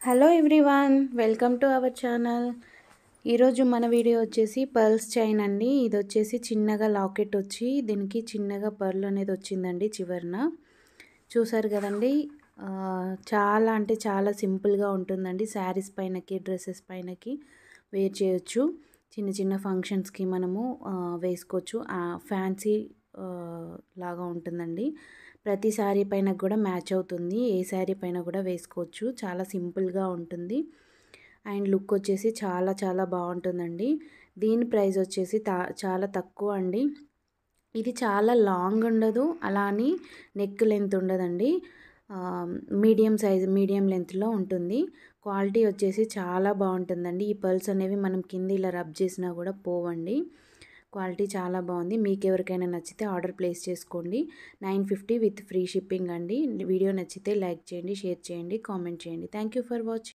Hello everyone, welcome to our channel. ఈరోజు మన video వచ్చేసి పర్ల్స్ చైన్ అండి. ఇది వచ్చేసి చిన్నగా లాకెట్ వచ్చి దీనికి చిన్నగా పర్ల్ అనేది వచ్చిందండి చివరన. చూసారు కదండి, చాలా అంటే చాలా సింపుల్గా ఉంటుందండి. శారీస్ పైనకి, డ్రెస్సెస్ పైనకి వేర్ చేయొచ్చు. చిన్న చిన్న ఫంక్షన్స్కి మనము వేసుకోవచ్చు. ఫ్యాన్సీ లాగా ఉంటుందండి. ప్రతి శారీ పైన కూడా మ్యాచ్ అవుతుంది. ఏ శారీ పైన కూడా వేసుకోవచ్చు. చాలా సింపుల్గా ఉంటుంది అండ్ లుక్ వచ్చేసి చాలా చాలా బాగుంటుందండి. దీని ప్రైస్ వచ్చేసి చాలా తక్కువ అండి. ఇది చాలా లాంగ్ ఉండదు, అలా అని నెక్ లెంత్ ఉండదండి. మీడియం సైజ్, మీడియం లెంత్లో ఉంటుంది. క్వాలిటీ వచ్చేసి చాలా బాగుంటుందండి. ఈ పర్ల్స్ అనేవి మనం కింద ఇలా రబ్ చేసినా కూడా పోవండి. క్వాలిటీ చాలా బాగుంది. మీకు ఎవరికైనా నచ్చితే ఆర్డర్ ప్లేస్ చేసుకోండి. 950 విత్ ఫ్రీ షిప్పింగ్ అండి. వీడియో నచ్చితే లైక్ చేయండి, షేర్ చేయండి, కామెంట్ చేయండి. Thank you for watching.